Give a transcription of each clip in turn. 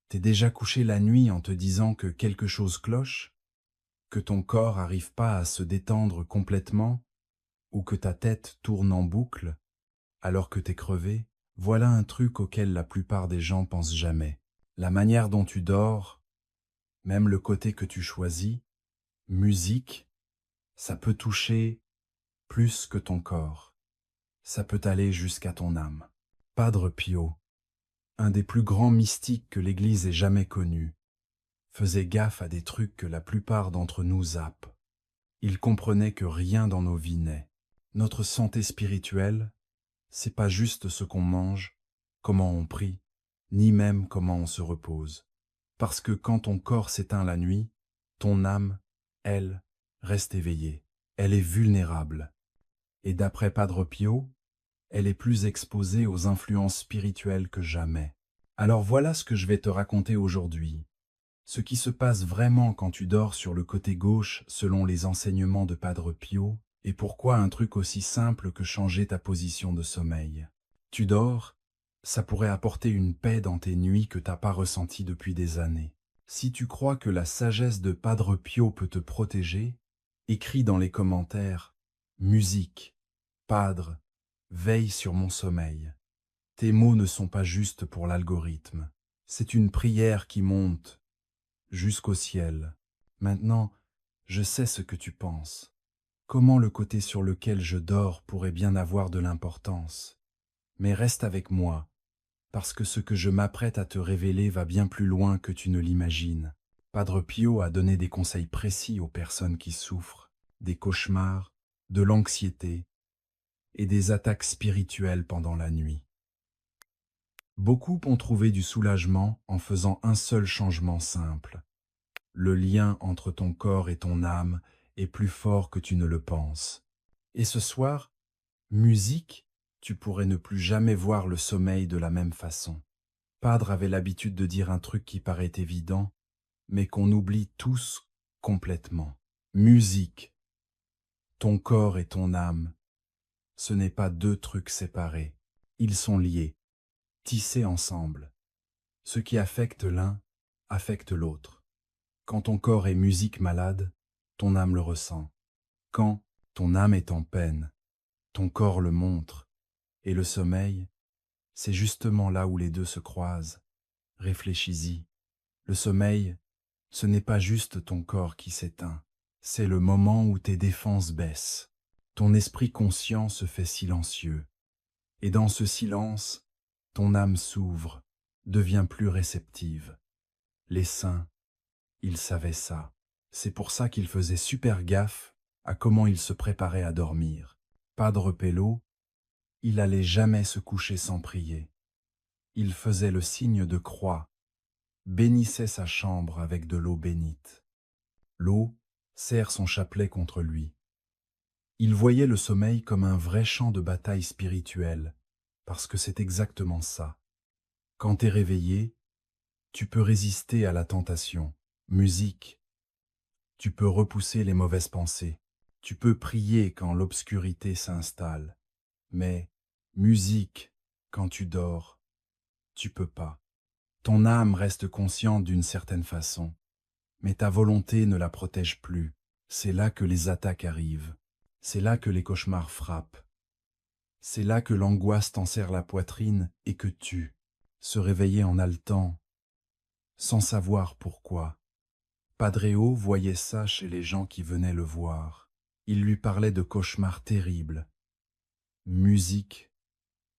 T'es déjà couché la nuit en te disant que quelque chose cloche, que ton corps arrive pas à se détendre complètement, ou que ta tête tourne en boucle alors que t'es crevé? Voilà un truc auquel la plupart des gens pensent jamais. La manière dont tu dors, même le côté que tu choisis, musique, ça peut toucher plus que ton corps. Ça peut aller jusqu'à ton âme. Padre Pio, un des plus grands mystiques que l'Église ait jamais connu, faisait gaffe à des trucs que la plupart d'entre nous zappent. Il comprenait que rien dans nos vies n'est. Notre santé spirituelle, c'est pas juste ce qu'on mange, comment on prie, ni même comment on se repose. Parce que quand ton corps s'éteint la nuit, ton âme, elle, reste éveillée. Elle est vulnérable. Et d'après Padre Pio, elle est plus exposée aux influences spirituelles que jamais. Alors voilà ce que je vais te raconter aujourd'hui. Ce qui se passe vraiment quand tu dors sur le côté gauche selon les enseignements de Padre Pio, et pourquoi un truc aussi simple que changer ta position de sommeil. Tu dors, ça pourrait apporter une paix dans tes nuits que t'as pas ressentie depuis des années. Si tu crois que la sagesse de Padre Pio peut te protéger, écris dans les commentaires « Musique, Padre, veille sur mon sommeil ». Tes mots ne sont pas juste pour l'algorithme. C'est une prière qui monte jusqu'au ciel. Maintenant, je sais ce que tu penses. Comment le côté sur lequel je dors pourrait bien avoir de l'importance. Mais reste avec moi, parce que ce que je m'apprête à te révéler va bien plus loin que tu ne l'imagines. Padre Pio a donné des conseils précis aux personnes qui souffrent des cauchemars, de l'anxiété et des attaques spirituelles pendant la nuit. Beaucoup ont trouvé du soulagement en faisant un seul changement simple. Le lien entre ton corps et ton âme est plus fort que tu ne le penses. Et ce soir, musique, tu pourrais ne plus jamais voir le sommeil de la même façon. Padre avait l'habitude de dire un truc qui paraît évident, mais qu'on oublie tous complètement. Musique, ton corps et ton âme, ce n'est pas deux trucs séparés. Ils sont liés, tissés ensemble. Ce qui affecte l'un affecte l'autre. Quand ton corps est musique malade, ton âme le ressent. Quand ton âme est en peine, ton corps le montre. Et le sommeil, c'est justement là où les deux se croisent. Réfléchis-y. Le sommeil, ce n'est pas juste ton corps qui s'éteint. C'est le moment où tes défenses baissent. Ton esprit conscient se fait silencieux. Et dans ce silence, ton âme s'ouvre, devient plus réceptive. Les saints, ils savaient ça. C'est pour ça qu'ils faisaient super gaffe à comment ils se préparaient à dormir. Padre Pello, il allait jamais se coucher sans prier. Il faisait le signe de croix, bénissait sa chambre avec de l'eau bénite. L'eau serre son chapelet contre lui. Il voyait le sommeil comme un vrai champ de bataille spirituelle, parce que c'est exactement ça. Quand t'es réveillé, tu peux résister à la tentation. Musique, tu peux repousser les mauvaises pensées. Tu peux prier quand l'obscurité s'installe. Mais, musique, quand tu dors, tu peux pas. Ton âme reste consciente d'une certaine façon, mais ta volonté ne la protège plus. C'est là que les attaques arrivent. C'est là que les cauchemars frappent. C'est là que l'angoisse t'enserre la poitrine et que se réveiller en haletant, sans savoir pourquoi. Padreo voyait ça chez les gens qui venaient le voir. Il lui parlait de cauchemars terribles, musique,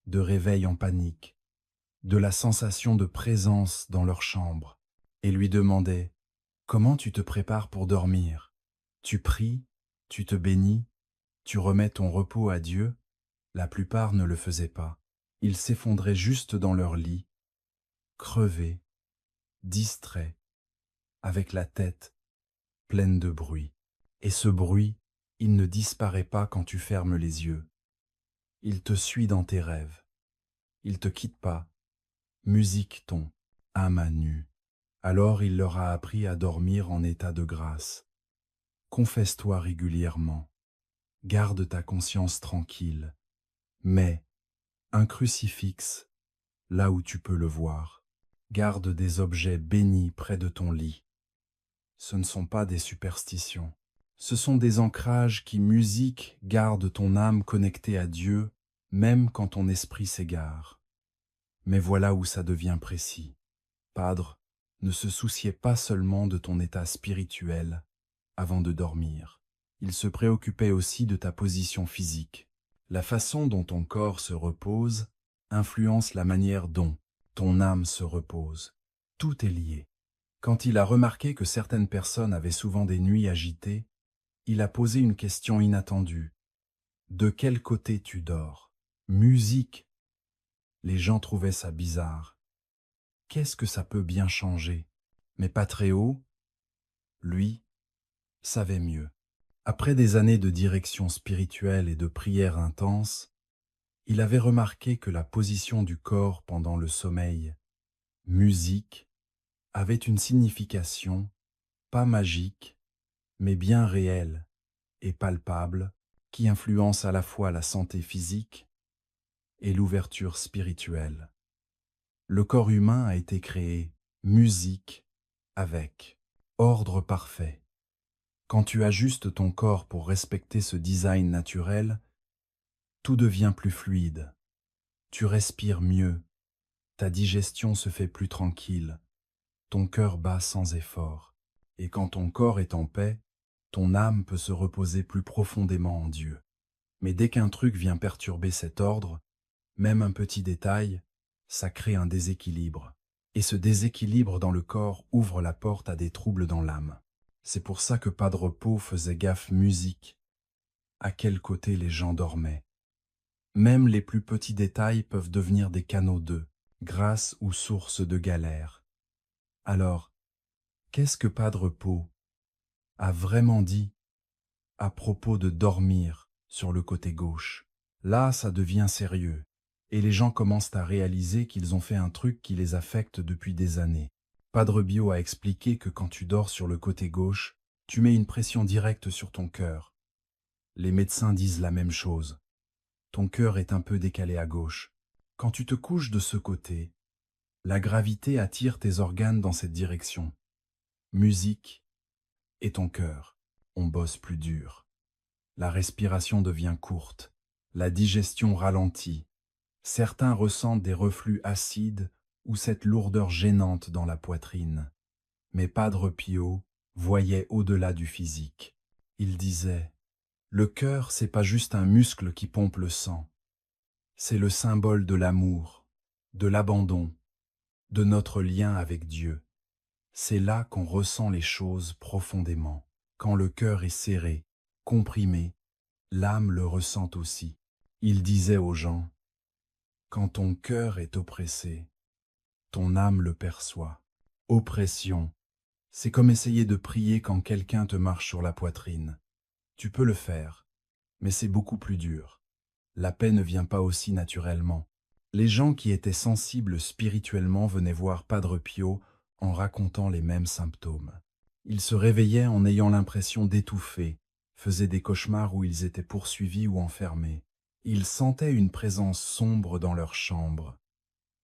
de réveil en panique, de la sensation de présence dans leur chambre, et lui demandait « Comment tu te prépares pour dormir? Tu pries, tu te bénis, tu remets ton repos à Dieu ?» La plupart ne le faisaient pas. Ils s'effondraient juste dans leur lit, crevés, distraits, avec la tête pleine de bruit. Et ce bruit, il ne disparaît pas quand tu fermes les yeux. Il te suit dans tes rêves. Il te quitte pas. Musique ton, âme à nu. Alors il leur a appris à dormir en état de grâce. Confesse-toi régulièrement. Garde ta conscience tranquille. Mets un crucifix là où tu peux le voir. Garde des objets bénis près de ton lit. Ce ne sont pas des superstitions. Ce sont des ancrages qui, musique, gardent ton âme connectée à Dieu, même quand ton esprit s'égare. Mais voilà où ça devient précis. Padre ne se souciait pas seulement de ton état spirituel avant de dormir. Il se préoccupait aussi de ta position physique. La façon dont ton corps se repose influence la manière dont ton âme se repose. Tout est lié. Quand il a remarqué que certaines personnes avaient souvent des nuits agitées, il a posé une question inattendue. De quel côté tu dors? Musique. Les gens trouvaient ça bizarre. Qu'est-ce que ça peut bien changer? Mais pas très haut? Lui savait mieux. Après des années de direction spirituelle et de prière intense, il avait remarqué que la position du corps pendant le sommeil, musique, avait une signification, pas magique, mais bien réelle et palpable, qui influence à la fois la santé physique et l'ouverture spirituelle. Le corps humain a été créé, musique, avec ordre parfait. Quand tu ajustes ton corps pour respecter ce design naturel, tout devient plus fluide. Tu respires mieux, ta digestion se fait plus tranquille, ton cœur bat sans effort. Et quand ton corps est en paix, ton âme peut se reposer plus profondément en Dieu. Mais dès qu'un truc vient perturber cet ordre, même un petit détail, ça crée un déséquilibre. Et ce déséquilibre dans le corps ouvre la porte à des troubles dans l'âme. C'est pour ça que Padre Pio faisait gaffe musique. À quel côté les gens dormaient. Même les plus petits détails peuvent devenir des canaux de grâce ou source de galère. Alors, qu'est-ce que Padre Pio a vraiment dit à propos de dormir sur le côté gauche? Là, ça devient sérieux, et les gens commencent à réaliser qu'ils ont fait un truc qui les affecte depuis des années. Padre Pio a expliqué que quand tu dors sur le côté gauche, tu mets une pression directe sur ton cœur. Les médecins disent la même chose. Ton cœur est un peu décalé à gauche. Quand tu te couches de ce côté, la gravité attire tes organes dans cette direction. Musique et ton cœur, on bosse plus dur. La respiration devient courte, la digestion ralentit. Certains ressentent des reflux acides ou cette lourdeur gênante dans la poitrine. Mais Padre Pio voyait au-delà du physique. Il disait: le cœur, c'est pas juste un muscle qui pompe le sang. C'est le symbole de l'amour, de l'abandon, de notre lien avec Dieu. C'est là qu'on ressent les choses profondément. Quand le cœur est serré, comprimé, l'âme le ressent aussi. Il disait aux gens: quand ton cœur est oppressé, ton âme le perçoit. Oppression, c'est comme essayer de prier quand quelqu'un te marche sur la poitrine. Tu peux le faire, mais c'est beaucoup plus dur. La paix ne vient pas aussi naturellement. Les gens qui étaient sensibles spirituellement venaient voir Padre Pio en racontant les mêmes symptômes. Ils se réveillaient en ayant l'impression d'étouffer, faisaient des cauchemars où ils étaient poursuivis ou enfermés. Ils sentaient une présence sombre dans leur chambre,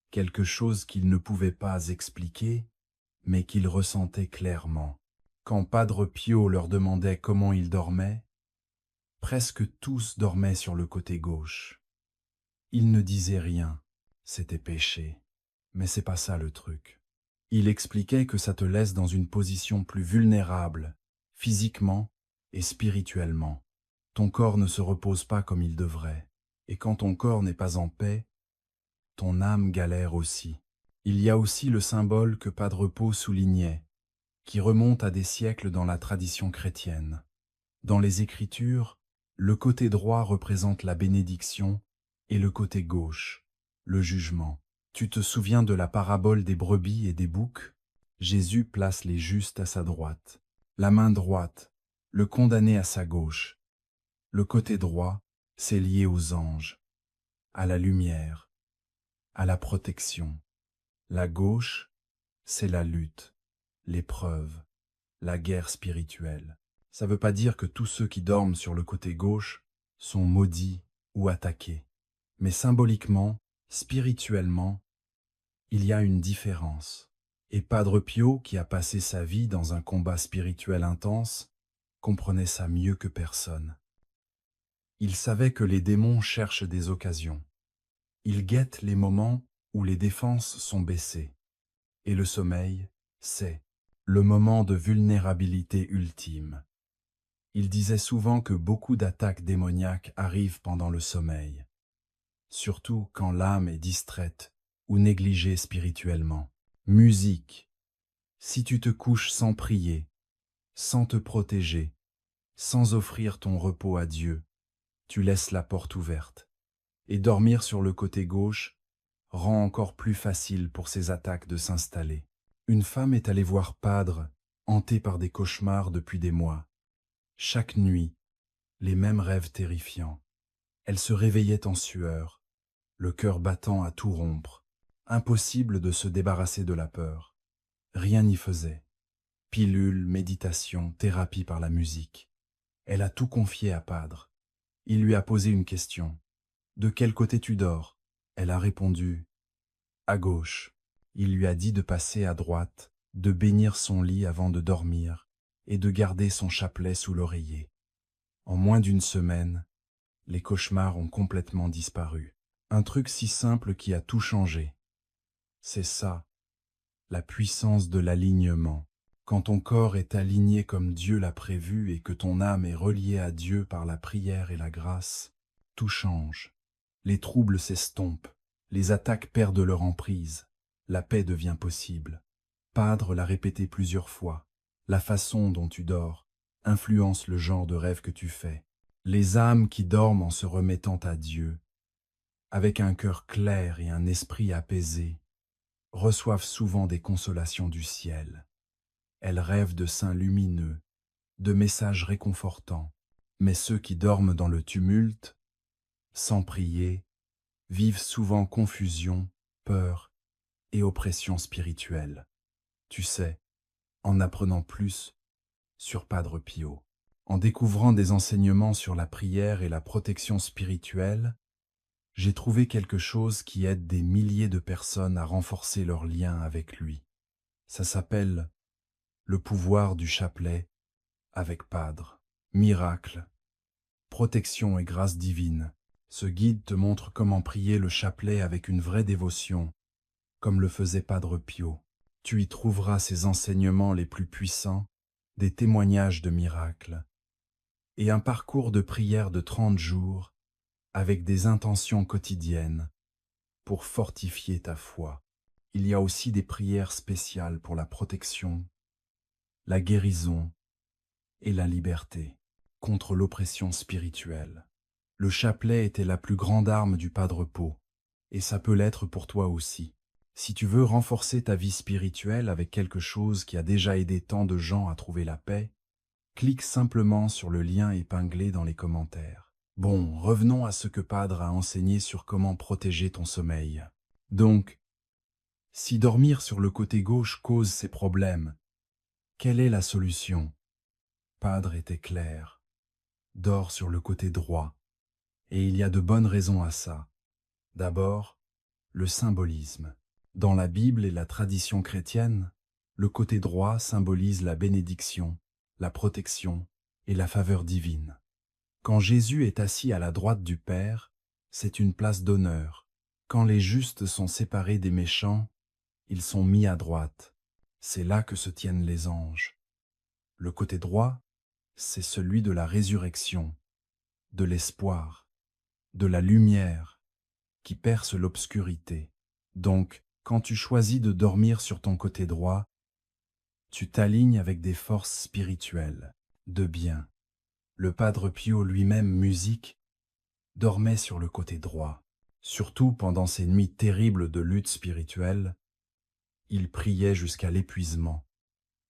quelque chose qu'ils ne pouvaient pas expliquer, mais qu'ils ressentaient clairement. Quand Padre Pio leur demandait comment ils dormaient, presque tous dormaient sur le côté gauche. Ils ne disaient rien, c'était péché. Mais c'est pas ça le truc. Il expliquait que ça te laisse dans une position plus vulnérable, physiquement et spirituellement. Ton corps ne se repose pas comme il devrait. Et quand ton corps n'est pas en paix, ton âme galère aussi. Il y a aussi le symbole que Padre Pio soulignait, qui remonte à des siècles dans la tradition chrétienne. Dans les Écritures, le côté droit représente la bénédiction et le côté gauche, le jugement. Tu te souviens de la parabole des brebis et des boucs? Jésus place les justes à sa droite, la main droite, le condamné à sa gauche. Le côté droit, c'est lié aux anges, à la lumière, à la protection. La gauche, c'est la lutte, l'épreuve, la guerre spirituelle. Ça ne veut pas dire que tous ceux qui dorment sur le côté gauche sont maudits ou attaqués. Mais symboliquement, spirituellement, Il y a une différence. Et Padre Pio, qui a passé sa vie dans un combat spirituel intense, comprenait ça mieux que personne. Il savait que les démons cherchent des occasions. Ils guettent les moments où les défenses sont baissées. Et le sommeil, c'est le moment de vulnérabilité ultime. Il disait souvent que beaucoup d'attaques démoniaques arrivent pendant le sommeil, surtout quand l'âme est distraite ou négligée spirituellement. Musique. Si tu te couches sans prier, sans te protéger, sans offrir ton repos à Dieu, tu laisses la porte ouverte. Et dormir sur le côté gauche rend encore plus facile pour ces attaques de s'installer. Une femme est allée voir Padre, hantée par des cauchemars depuis des mois. Chaque nuit, les mêmes rêves terrifiants. Elle se réveillait en sueur, le cœur battant à tout rompre. Impossible de se débarrasser de la peur. Rien n'y faisait. Pilule, méditation, thérapie par la musique. Elle a tout confié à Padre. Il lui a posé une question. « De quel côté tu dors ?» Elle a répondu « À gauche ». Il lui a dit de passer à droite, de bénir son lit avant de dormir et de garder son chapelet sous l'oreiller. En moins d'une semaine, les cauchemars ont complètement disparu. Un truc si simple qui a tout changé. C'est ça, la puissance de l'alignement. Quand ton corps est aligné comme Dieu l'a prévu et que ton âme est reliée à Dieu par la prière et la grâce, tout change. Les troubles s'estompent, les attaques perdent leur emprise, la paix devient possible. Padre l'a répété plusieurs fois, la façon dont tu dors influence le genre de rêve que tu fais. Les âmes qui dorment en se remettant à Dieu, avec un cœur clair et un esprit apaisé, reçoivent souvent des consolations du ciel. Elles rêvent de saints lumineux, de messages réconfortants, mais ceux qui dorment dans le tumulte, sans prier, vivent souvent confusion, peur et oppression spirituelle. Tu sais, en apprenant plus sur Padre Pio, en découvrant des enseignements sur la prière et la protection spirituelle, j'ai trouvé quelque chose qui aide des milliers de personnes à renforcer leur lien avec lui. Ça s'appelle le pouvoir du chapelet avec Padre. Miracle, protection et grâce divine. Ce guide te montre comment prier le chapelet avec une vraie dévotion, comme le faisait Padre Pio. Tu y trouveras ses enseignements les plus puissants, des témoignages de miracles, et un parcours de prière de 30 jours avec des intentions quotidiennes pour fortifier ta foi. Il y a aussi des prières spéciales pour la protection, la guérison et la liberté contre l'oppression spirituelle. Le chapelet était la plus grande arme du Padre Pio, et ça peut l'être pour toi aussi. Si tu veux renforcer ta vie spirituelle avec quelque chose qui a déjà aidé tant de gens à trouver la paix, clique simplement sur le lien épinglé dans les commentaires. Bon, revenons à ce que Padre a enseigné sur comment protéger ton sommeil. Donc, si dormir sur le côté gauche cause ces problèmes, quelle est la solution? Padre était clair. Dors sur le côté droit. Et il y a de bonnes raisons à ça. D'abord, le symbolisme. Dans la Bible et la tradition chrétienne, le côté droit symbolise la bénédiction, la protection et la faveur divine. Quand Jésus est assis à la droite du Père, c'est une place d'honneur. Quand les justes sont séparés des méchants, ils sont mis à droite. C'est là que se tiennent les anges. Le côté droit, c'est celui de la résurrection, de l'espoir, de la lumière qui perce l'obscurité. Donc, quand tu choisis de dormir sur ton côté droit, tu t'alignes avec des forces spirituelles, de bien. Le Padre Pio lui-même, musique, dormait sur le côté droit. Surtout pendant ces nuits terribles de lutte spirituelle, il priait jusqu'à l'épuisement,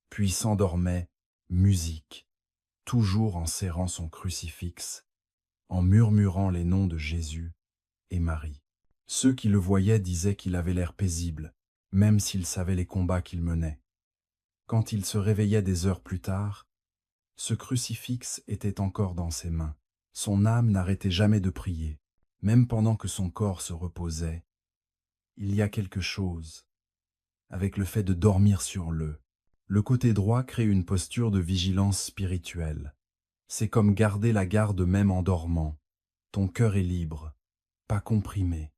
puis s'endormait, musique, toujours en serrant son crucifix, en murmurant les noms de Jésus et Marie. Ceux qui le voyaient disaient qu'il avait l'air paisible, même s'il savait les combats qu'il menait. Quand il se réveillait des heures plus tard, ce crucifix était encore dans ses mains. Son âme n'arrêtait jamais de prier, même pendant que son corps se reposait. Il y a quelque chose avec le fait de dormir sur le. Le côté droit crée une posture de vigilance spirituelle. C'est comme garder la garde même en dormant. Ton cœur est libre, pas comprimé.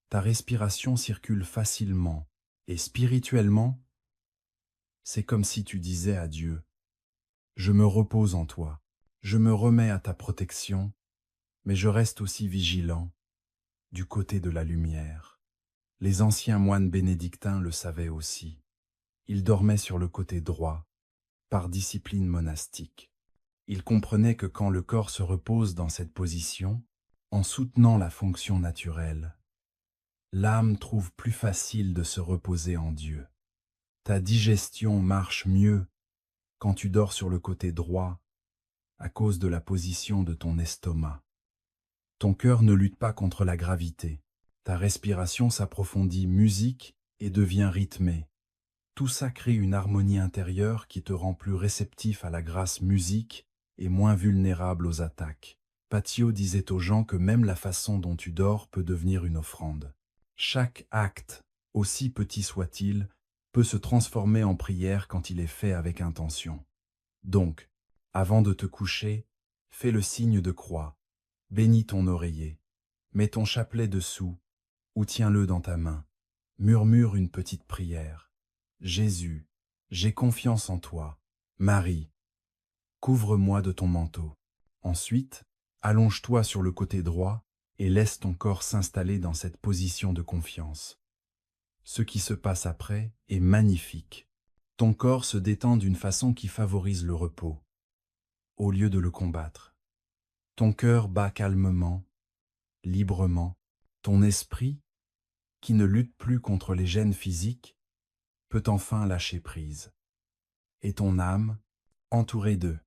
Ta respiration circule facilement. Et spirituellement, c'est comme si tu disais à Dieu, je me repose en toi, je me remets à ta protection, mais je reste aussi vigilant, du côté de la lumière. Les anciens moines bénédictins le savaient aussi. Ils dormaient sur le côté droit, par discipline monastique. Ils comprenaient que quand le corps se repose dans cette position, en soutenant la fonction naturelle, l'âme trouve plus facile de se reposer en Dieu. Ta digestion marche mieux quand tu dors sur le côté droit à cause de la position de ton estomac. Ton cœur ne lutte pas contre la gravité. Ta respiration s'approfondit musique et devient rythmée. Tout ça crée une harmonie intérieure qui te rend plus réceptif à la grâce musique et moins vulnérable aux attaques. Pattio disait aux gens que même la façon dont tu dors peut devenir une offrande. Chaque acte, aussi petit soit-il, peut se transformer en prière quand il est fait avec intention. Donc, avant de te coucher, fais le signe de croix, bénis ton oreiller, mets ton chapelet dessous ou tiens-le dans ta main, murmure une petite prière. Jésus, j'ai confiance en toi. Marie, couvre-moi de ton manteau. Ensuite, allonge-toi sur le côté droit et laisse ton corps s'installer dans cette position de confiance. Ce qui se passe après est magnifique. Ton corps se détend d'une façon qui favorise le repos, au lieu de le combattre. Ton cœur bat calmement, librement. Ton esprit, qui ne lutte plus contre les gènes physiques, peut enfin lâcher prise. Et ton âme, entourée d'eux.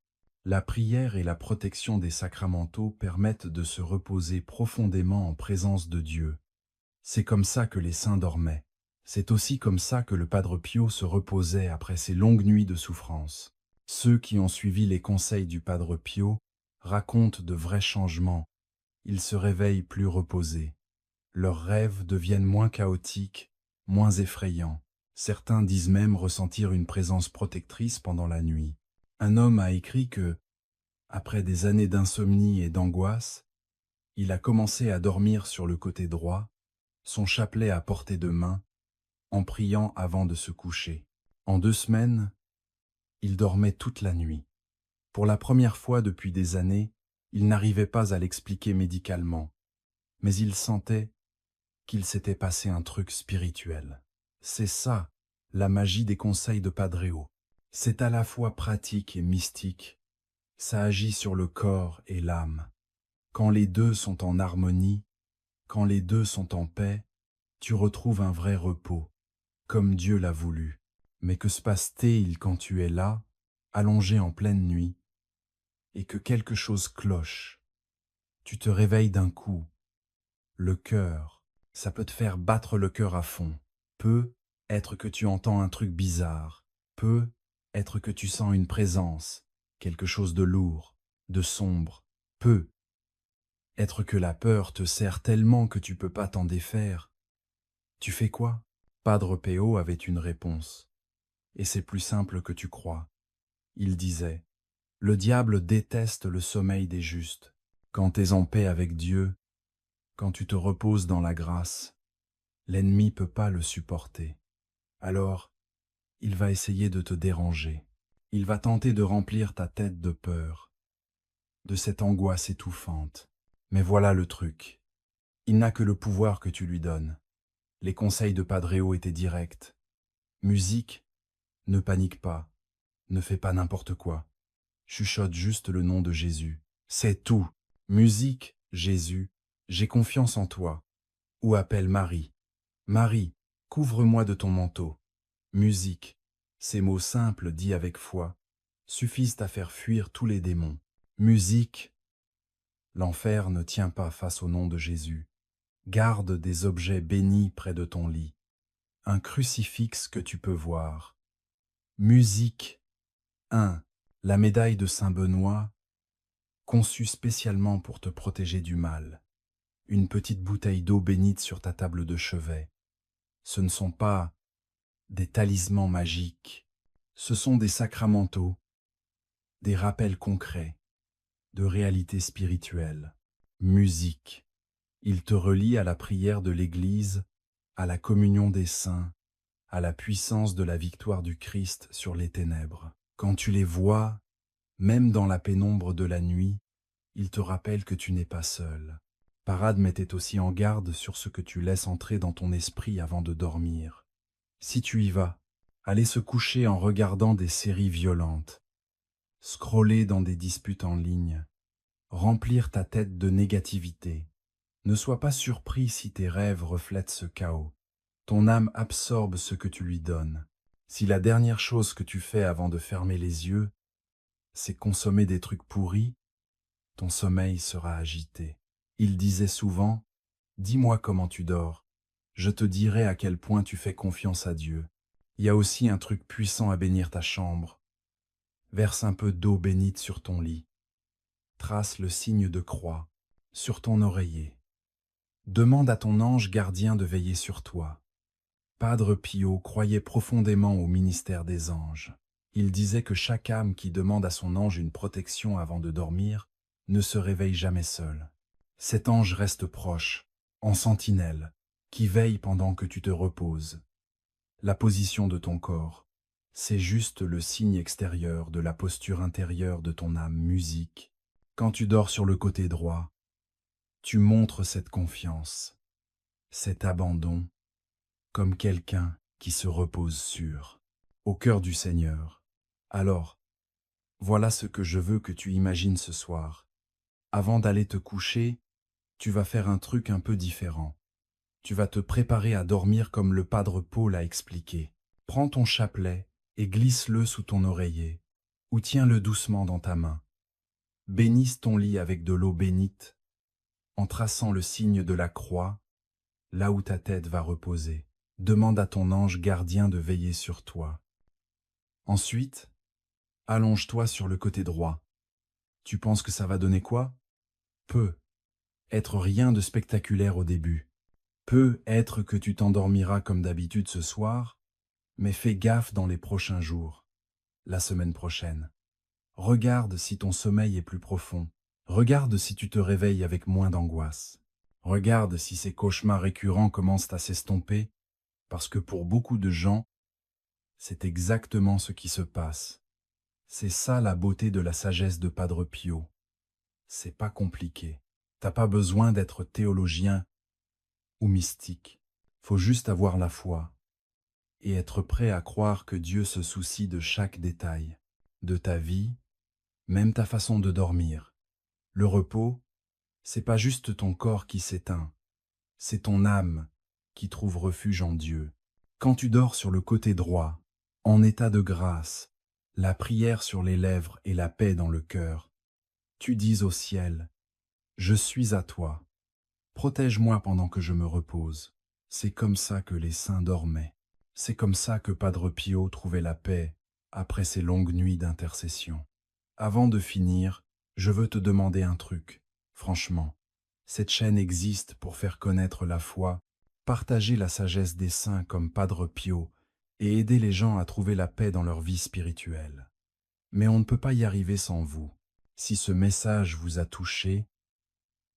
La prière et la protection des sacramentaux permettent de se reposer profondément en présence de Dieu. C'est comme ça que les saints dormaient. C'est aussi comme ça que le Padre Pio se reposait après ses longues nuits de souffrance. Ceux qui ont suivi les conseils du Padre Pio racontent de vrais changements. Ils se réveillent plus reposés. Leurs rêves deviennent moins chaotiques, moins effrayants. Certains disent même ressentir une présence protectrice pendant la nuit. Un homme a écrit que, après des années d'insomnie et d'angoisse, il a commencé à dormir sur le côté droit, son chapelet à portée de main, en priant avant de se coucher. En 2 semaines, il dormait toute la nuit. Pour la première fois depuis des années, il n'arrivait pas à l'expliquer médicalement, mais il sentait qu'il s'était passé un truc spirituel. C'est ça, la magie des conseils de Padreo. C'est à la fois pratique et mystique. Ça agit sur le corps et l'âme. Quand les deux sont en harmonie, quand les deux sont en paix, tu retrouves un vrai repos, comme Dieu l'a voulu. Mais que se passe-t-il quand tu es là, allongé en pleine nuit, et que quelque chose cloche? Tu te réveilles d'un coup. Le cœur, ça peut te faire battre le cœur à fond. Peut être que tu entends un truc bizarre. Peut être que tu sens une présence, quelque chose de lourd, de sombre. Peut être que la peur te serre tellement que tu peux pas t'en défaire. Tu fais quoi? Padre Pio avait une réponse. Et c'est plus simple que tu crois. Il disait, le diable déteste le sommeil des justes. Quand t'es en paix avec Dieu, quand tu te reposes dans la grâce, l'ennemi peut pas le supporter. Alors, il va essayer de te déranger. Il va tenter de remplir ta tête de peur, de cette angoisse étouffante. Mais voilà le truc. Il n'a que le pouvoir que tu lui donnes. Les conseils de Padreo étaient directs. Musique, ne panique pas, ne fais pas n'importe quoi. Chuchote juste le nom de Jésus. C'est tout. Musique, Jésus, j'ai confiance en toi. Ou appelle Marie. Marie, couvre-moi de ton manteau. Musique, ces mots simples dits avec foi, suffisent à faire fuir tous les démons. Musique, l'enfer ne tient pas face au nom de Jésus. Garde des objets bénis près de ton lit. Un crucifix que tu peux voir. Musique, 1. La médaille de Saint Benoît, conçue spécialement pour te protéger du mal. Une petite bouteille d'eau bénite sur ta table de chevet. Ce ne sont pas des talismans magiques. Ce sont des sacramentaux, des rappels concrets de réalité spirituelle. Musique. Il te relie à la prière de l'Église, à la communion des saints, à la puissance de la victoire du Christ sur les ténèbres. Quand tu les vois, même dans la pénombre de la nuit, ils te rappellent que tu n'es pas seul. Parade mettait aussi en garde sur ce que tu laisses entrer dans ton esprit avant de dormir. Si tu y vas, aller se coucher en regardant des séries violentes, scroller dans des disputes en ligne, remplir ta tête de négativité. Ne sois pas surpris si tes rêves reflètent ce chaos. Ton âme absorbe ce que tu lui donnes. Si la dernière chose que tu fais avant de fermer les yeux, c'est consommer des trucs pourris, ton sommeil sera agité. Il disait souvent, « Dis-moi comment tu dors, je te dirai à quel point tu fais confiance à Dieu. » Il y a aussi un truc puissant à bénir ta chambre. Verse un peu d'eau bénite sur ton lit. Trace le signe de croix sur ton oreiller. Demande à ton ange gardien de veiller sur toi. Padre Pio croyait profondément au ministère des anges. Il disait que chaque âme qui demande à son ange une protection avant de dormir ne se réveille jamais seul. Cet ange reste proche, en sentinelle, qui veille pendant que tu te reposes. La position de ton corps, c'est juste le signe extérieur de la posture intérieure de ton âme musique. Quand tu dors sur le côté droit, tu montres cette confiance, cet abandon, comme quelqu'un qui se repose sûr, au cœur du Seigneur. Alors, voilà ce que je veux que tu imagines ce soir. Avant d'aller te coucher, tu vas faire un truc un peu différent. Tu vas te préparer à dormir comme le Padre Paul l'a expliqué. Prends ton chapelet et glisse-le sous ton oreiller, ou tiens-le doucement dans ta main. Bénisse ton lit avec de l'eau bénite, en traçant le signe de la croix, là où ta tête va reposer. Demande à ton ange gardien de veiller sur toi. Ensuite, allonge-toi sur le côté droit. Tu penses que ça va donner quoi? Peut être rien de spectaculaire au début. Peut être que tu t'endormiras comme d'habitude ce soir, mais fais gaffe dans les prochains jours, la semaine prochaine. Regarde si ton sommeil est plus profond. Regarde si tu te réveilles avec moins d'angoisse. Regarde si ces cauchemars récurrents commencent à s'estomper, parce que pour beaucoup de gens, c'est exactement ce qui se passe. C'est ça la beauté de la sagesse de Padre Pio. C'est pas compliqué. T'as pas besoin d'être théologien ou mystique. Faut juste avoir la foi et être prêt à croire que Dieu se soucie de chaque détail, de ta vie, même ta façon de dormir. Le repos, c'est pas juste ton corps qui s'éteint, c'est ton âme qui trouve refuge en Dieu. Quand tu dors sur le côté droit, en état de grâce, la prière sur les lèvres et la paix dans le cœur, tu dis au ciel, « Je suis à toi, protège-moi pendant que je me repose. » C'est comme ça que les saints dormaient. C'est comme ça que Padre Pio trouvait la paix après ses longues nuits d'intercession. Avant de finir, je veux te demander un truc. Franchement, cette chaîne existe pour faire connaître la foi, partager la sagesse des saints comme Padre Pio et aider les gens à trouver la paix dans leur vie spirituelle. Mais on ne peut pas y arriver sans vous. Si ce message vous a touché,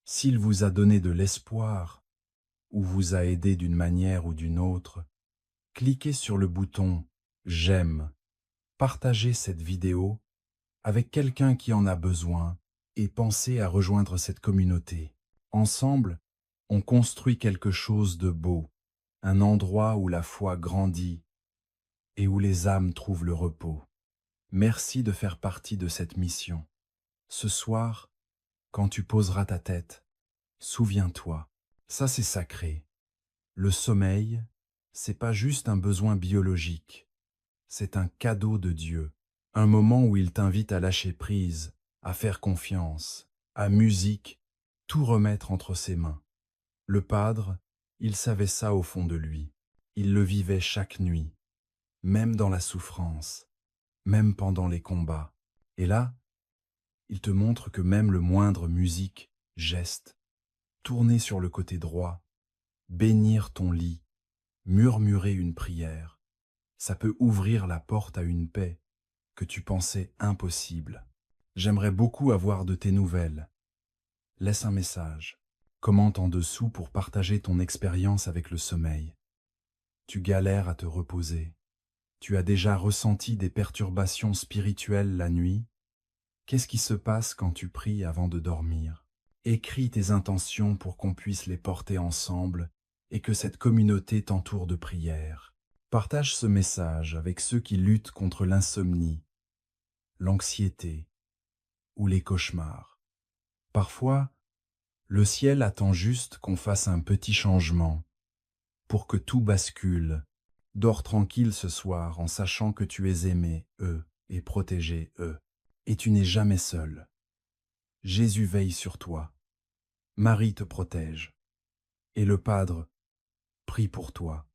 s'il vous a donné de l'espoir ou vous a aidé d'une manière ou d'une autre, cliquez sur le bouton « J'aime », partagez cette vidéo avec quelqu'un qui en a besoin et pensez à rejoindre cette communauté. Ensemble, on construit quelque chose de beau, un endroit où la foi grandit et où les âmes trouvent le repos. Merci de faire partie de cette mission. Ce soir, quand tu poseras ta tête, souviens-toi, ça c'est sacré. Le sommeil, c'est pas juste un besoin biologique, c'est un cadeau de Dieu, un moment où il t'invite à lâcher prise, à faire confiance, à musique, tout remettre entre ses mains. Le Padre, il savait ça au fond de lui, il le vivait chaque nuit, même dans la souffrance, même pendant les combats. Et là, il te montre que même le moindre musique, geste, tourner sur le côté droit, bénir ton lit, murmurer une prière, Ça peut ouvrir la porte à une paix que tu pensais impossible. J'aimerais beaucoup avoir de tes nouvelles. Laisse un message. Commente en dessous pour partager ton expérience avec le sommeil. Tu galères à te reposer. Tu as déjà ressenti des perturbations spirituelles la nuit? Qu'est-ce qui se passe quand tu pries avant de dormir? Écris tes intentions pour qu'on puisse les porter ensemble et que cette communauté t'entoure de prières. Partage ce message avec ceux qui luttent contre l'insomnie, l'anxiété ou les cauchemars. Parfois, le ciel attend juste qu'on fasse un petit changement pour que tout bascule. Dors tranquille ce soir en sachant que tu es aimé, et protégé, et tu n'es jamais seul. Jésus veille sur toi, Marie te protège, et le Padre prie pour toi.